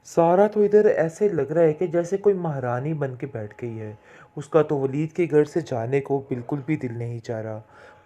सारा तो इधर ऐसे लग रहा है कि जैसे कोई महारानी बन के बैठ गई है। उसका तो वलीद के घर से जाने को बिल्कुल भी दिल नहीं चाह रहा,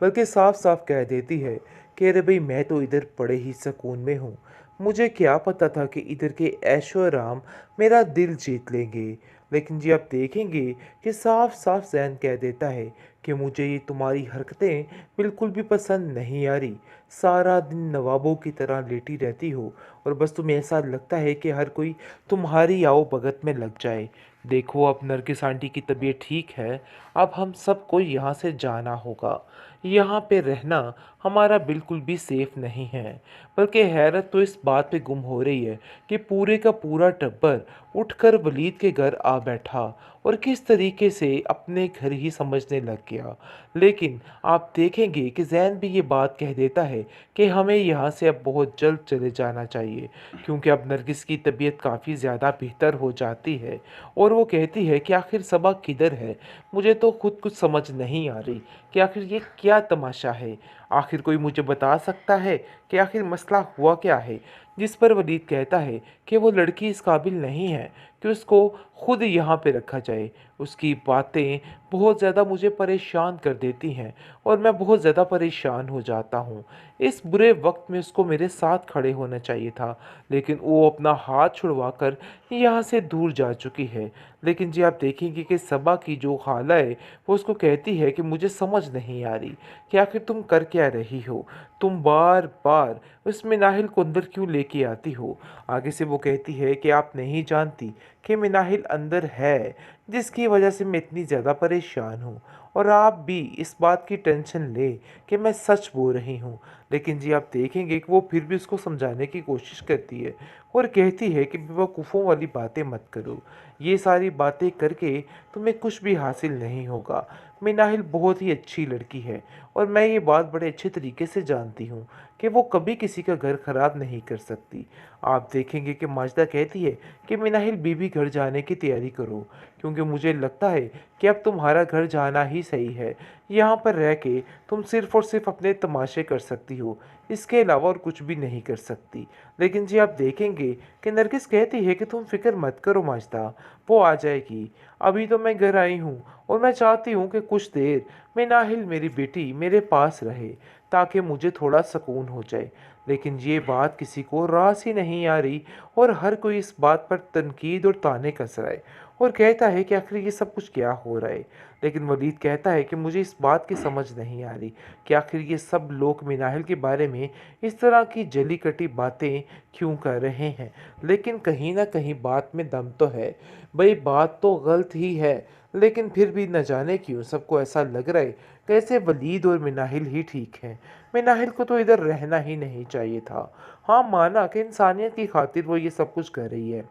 बल्कि साफ साफ कह देती है कि अरे भाई मैं तो इधर बड़े ही सुकून में हूँ। मुझे क्या पता था कि इधर के ऐशो आराम मेरा दिल जीत लेंगे। लेकिन जी आप देखेंगे कि साफ साफ जहन कह देता है कि मुझे ये तुम्हारी हरकतें बिल्कुल भी पसंद नहीं आ रही। सारा दिन नवाबों की तरह लेटी रहती हो और बस तुम्हें ऐसा लगता है कि हर कोई तुम्हारी आओ भगत में लग जाए। देखो अब नरगिस आंटी की तबीयत ठीक है। अब हम सबको यहाँ से जाना होगा। यहाँ पे रहना हमारा बिल्कुल भी सेफ नहीं है। बल्कि हैरत तो इस बात पे गुम हो रही है कि पूरे का पूरा टब्बर उठकर वलीद के घर आ बैठा और किस तरीके से अपने घर ही समझने लग गया। लेकिन आप देखेंगे कि जैन भी ये बात कह देता है कि हमें यहाँ से अब बहुत जल्द चले जाना चाहिए, क्योंकि अब नरगिस की तबीयत काफ़ी ज़्यादा बेहतर हो जाती है। और वो कहती है कि आखिर सबा किधर है। मुझे तो खुद कुछ समझ नहीं आ रही कि आखिर ये क्या तमाशा है। आखिर कोई मुझे बता सकता है कि आखिर मसला हुआ क्या है। जिस पर वलीद कहता है कि वो लड़की इस काबिल नहीं है कि उसको खुद यहाँ पे रखा जाए। उसकी बातें बहुत ज़्यादा मुझे परेशान कर देती हैं और मैं बहुत ज़्यादा परेशान हो जाता हूँ। इस बुरे वक्त में उसको मेरे साथ खड़े होना चाहिए था, लेकिन वो अपना हाथ छुड़वा कर यहाँ से दूर जा चुकी है। लेकिन जी आप देखेंगे कि सबा की जो खाला है वो उसको कहती है कि मुझे समझ नहीं आ रही कि आखिर तुम कर क्या रही हो। तुम बार बार उस मिनाहिल को अंदर क्यों लेके आती हो। आगे से वो कहती है कि आप नहीं जानती कि मिनाहिल अंदर है, जिसकी वजह से मैं इतनी ज़्यादा परेशान हूँ। और आप भी इस बात की टेंशन ले कि मैं सच बोल रही हूँ। लेकिन जी आप देखेंगे कि वो फिर भी उसको समझाने की कोशिश करती है और कहती है कि बेवकूफ़ों वाली बातें मत करो। ये सारी बातें करके तुम्हें कुछ भी हासिल नहीं होगा। मिनाहिल बहुत ही अच्छी लड़की है और मैं ये बात बड़े अच्छे तरीके से जानती हूँ कि वो कभी किसी का घर ख़राब नहीं कर सकती। आप देखेंगे कि माजदा कहती है कि मिनाहिल बीबी घर जाने की तैयारी करो, क्योंकि मुझे लगता है कि अब तुम्हारा घर जाना ही सही है। यहाँ पर रह के तुम सिर्फ़ और सिर्फ अपने तमाशे कर सकती हो, इसके अलावा और कुछ भी नहीं कर सकती। लेकिन जी आप देखेंगे कि नरगिस कहती है कि तुम फ़िक्र मत करो माजदा, वो आ जाएगी। अभी तो मैं घर आई हूँ और मैं चाहती हूँ कि कुछ देर में नाहिल मेरी बेटी मेरे पास रहे, ताकि मुझे थोड़ा सुकून हो जाए। लेकिन ये बात किसी को रास ही नहीं आ रही और हर कोई इस बात पर तनकीद और ताने कस रहा है और कहता है कि आखिर ये सब कुछ क्या हो रहा है। लेकिन वलीद कहता है कि मुझे इस बात की समझ नहीं आ रही कि आखिर ये सब लोग मिनाहिल के बारे में इस तरह की जली कटी बातें क्यों कर रहे हैं। लेकिन कहीं ना कहीं बात में दम तो है। भाई बात तो गलत ही है, लेकिन फिर भी न जाने क्यों सबको ऐसा लग रहा है कैसे वलीद और मिनाहिल ही ठीक हैं। मिनाहिल को तो इधर रहना ही नहीं चाहिए था। हाँ, माना कि इंसानियत की खातिर वो ये सब कुछ कर रही है,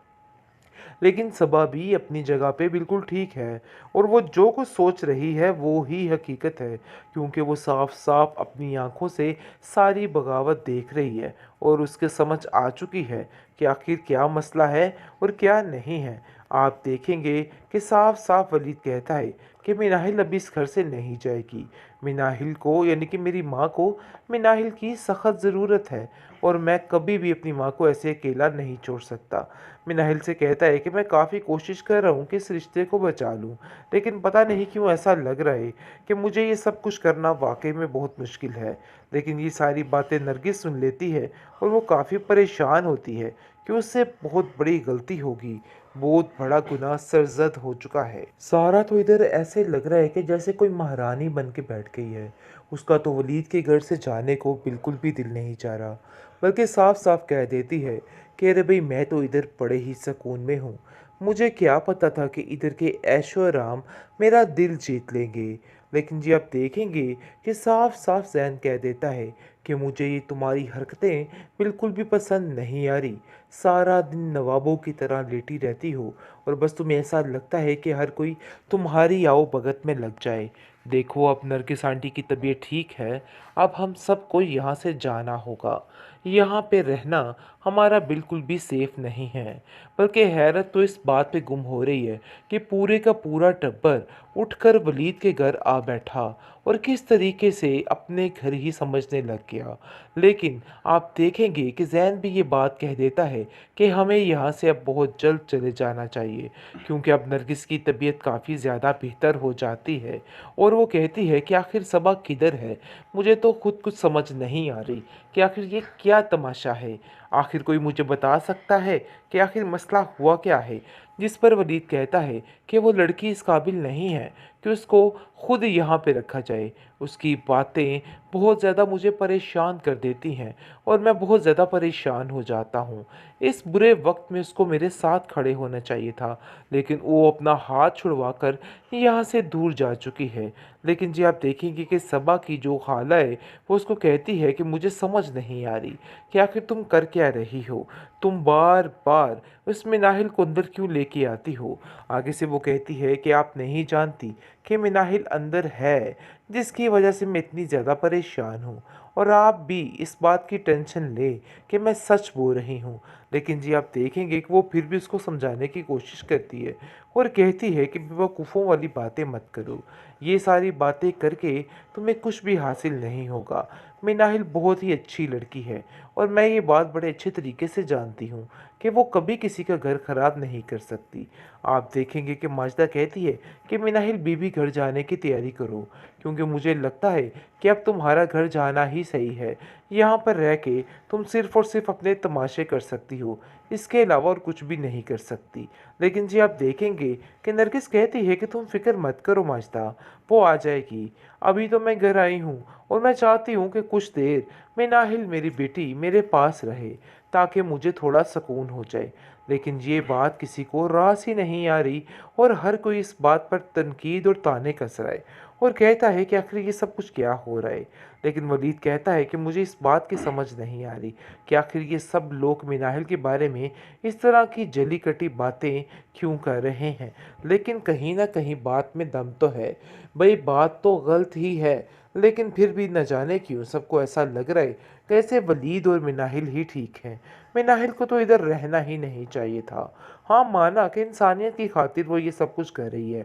लेकिन सबा भी अपनी जगह पे बिल्कुल ठीक है और वो जो कुछ सोच रही है वो ही हकीकत है, क्योंकि वो साफ साफ अपनी आंखों से सारी बगावत देख रही है और उसके समझ आ चुकी है कि आखिर क्या मसला है और क्या नहीं है। आप देखेंगे कि साफ साफ वलीद कहता है कि मिनाहिल अभी इस घर से नहीं जाएगी। मिनाहिल को यानी कि मेरी माँ को मिनाहिल की सख्त ज़रूरत है और मैं कभी भी अपनी माँ को ऐसे अकेला नहीं छोड़ सकता। मिनाहिल से कहता है कि मैं काफ़ी कोशिश कर रहा हूँ कि इस रिश्ते को बचा लूँ, लेकिन पता नहीं क्यों ऐसा लग रहा है कि मुझे ये सब कुछ करना वाकई में बहुत मुश्किल है। लेकिन ये सारी बातें नरगिस सुन लेती है और वो काफ़ी परेशान होती है कि उससे बहुत बड़ी गलती होगी, बहुत बड़ा गुनाह सरजद हो चुका है। सारा तो इधर ऐसे लग रहा है कि जैसे कोई महारानी बन के बैठ गई है। उसका तो वलीद के घर से जाने को बिल्कुल भी दिल नहीं चाह रहा, बल्कि साफ साफ कह देती है कि अरे भाई मैं तो इधर बड़े ही सुकून में हूँ। मुझे क्या पता था कि इधर के ऐशो आराम मेरा दिल जीत लेंगे। लेकिन जी आप देखेंगे कि साफ साफ जहन कह देता है कि मुझे ये तुम्हारी हरकतें बिल्कुल भी पसंद नहीं आ रही। सारा दिन नवाबों की तरह लेटी रहती हो और बस तुम्हें ऐसा लगता है कि हर कोई तुम्हारी आओ भगत में लग जाए। देखो अब नरगिस आंटी की तबीयत ठीक है। अब हम सबको यहाँ से जाना होगा। यहाँ पे रहना हमारा बिल्कुल भी सेफ नहीं है। बल्कि हैरत तो इस बात पे गुम हो रही है कि पूरे का पूरा टब्बर उठकर वलीद के घर आ बैठा और किस तरीके से अपने घर ही समझने लग गया। लेकिन आप देखेंगे कि ज़ैन भी ये बात कह देता है कि हमें यहाँ से अब बहुत जल्द चले जाना चाहिए, क्योंकि अब नरगिस की तबीयत काफ़ी ज़्यादा बेहतर हो जाती है। और वो कहती है कि आखिर सबा किधर है? मुझे तो खुद कुछ समझ नहीं आ रही कि आखिर ये क्या तमाशा है? आखिर कोई मुझे बता सकता है कि आखिर मसला हुआ क्या है? जिस पर वलीद कहता है कि वो लड़की इस काबिल नहीं है कि उसको खुद यहाँ पे रखा जाए। उसकी बातें बहुत ज़्यादा मुझे परेशान कर देती हैं और मैं बहुत ज़्यादा परेशान हो जाता हूँ। इस बुरे वक्त में उसको मेरे साथ खड़े होना चाहिए था, लेकिन वो अपना हाथ छुड़वा कर यहाँ से दूर जा चुकी है। लेकिन जी आप देखेंगे कि सबा की जो खाला है वो उसको कहती है कि मुझे समझ नहीं आ रही कि आखिर तुम कर क्या रही हो? तुम बार-बार उस मिनाहिल को अंदर क्यों लेके आती हो? आगे से वो कहती है कि आप नहीं जानती कि मिनाहिल अंदर है, जिसकी वजह से मैं इतनी ज़्यादा परेशान हूँ, और आप भी इस बात की टेंशन लें कि मैं सच बोल रही हूँ। लेकिन जी आप देखेंगे कि वो फिर भी उसको समझाने की कोशिश करती है और कहती है कि बेवकूफ़ों वाली बातें मत करो। ये सारी बातें करके तुम्हें कुछ भी हासिल नहीं होगा। मिनाहिल बहुत ही अच्छी लड़की है और मैं ये बात बड़े अच्छे तरीके से जानती हूँ कि वो कभी किसी का घर ख़राब नहीं कर सकती। आप देखेंगे कि माजिदा कहती है कि मिनाहिल बीबी घर जाने की तैयारी करो, क्योंकि मुझे लगता है कि अब तुम्हारा घर जाना ही सही है। यहाँ पर रह के तुम सिर्फ़ और सिर्फ़ अपने तमाशे कर सकती हो, इसके अलावा और कुछ भी नहीं कर सकती। लेकिन जी आप देखेंगे कि नरगिस कहती है कि तुम फ़िक्र मत करो माजिदा, वो आ जाएगी। अभी तो मैं घर आई हूँ और मैं चाहती हूँ कि कुछ देर मिनाहिल मेरी बेटी मेरे पास रहे, ताकि मुझे थोड़ा सुकून हो जाए। लेकिन ये बात किसी को रास ही नहीं आ रही और हर कोई इस बात पर तनकीद और ताने कस रहा है और कहता है कि आखिर ये सब कुछ क्या हो रहा है। लेकिन वलीद कहता है कि मुझे इस बात की समझ नहीं आ रही कि आखिर ये सब लोग मिनाहिल के बारे में इस तरह की जली कटी बातें क्यों कर रहे हैं। लेकिन कहीं ना कहीं बात में दम तो है। भाई बात तो गलत ही है, लेकिन फिर भी न जाने क्यों सबको ऐसा लग रहा है कैसे वलीद और मिनाहिल ही ठीक है। मिनाहिल को तो इधर रहना ही नहीं चाहिए था। हाँ, माना कि इंसानियत की खातिर वो ये सब कुछ कर रही है,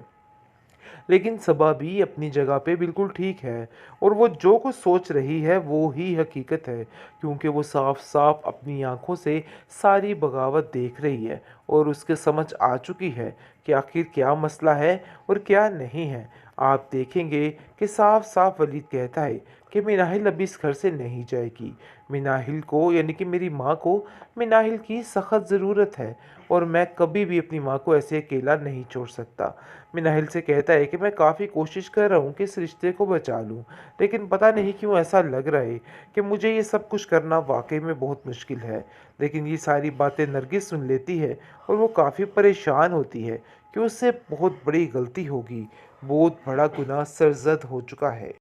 लेकिन सबा भी अपनी जगह पे बिल्कुल ठीक है और वो जो कुछ सोच रही है वो ही हकीकत है, क्योंकि वो साफ साफ अपनी आंखों से सारी बगावत देख रही है और उसके समझ आ चुकी है कि आखिर क्या मसला है और क्या नहीं है। आप देखेंगे कि साफ साफ वलीद कहता है कि मिनाहिल अभी इस घर से नहीं जाएगी। मिनाहिल को यानी कि मेरी माँ को मिनाहिल की सख्त ज़रूरत है और मैं कभी भी अपनी माँ को ऐसे अकेला नहीं छोड़ सकता। मिनाहिल से कहता है कि मैं काफ़ी कोशिश कर रहा हूँ कि इस रिश्ते को बचा लूँ, लेकिन पता नहीं क्यों ऐसा लग रहा है कि मुझे ये सब कुछ करना वाकई में बहुत मुश्किल है। लेकिन ये सारी बातें नरगिस सुन लेती है और वो काफ़ी परेशान होती है कि उससे बहुत बड़ी गलती होगी, बहुत बड़ा गुनाह सरज़द हो चुका है।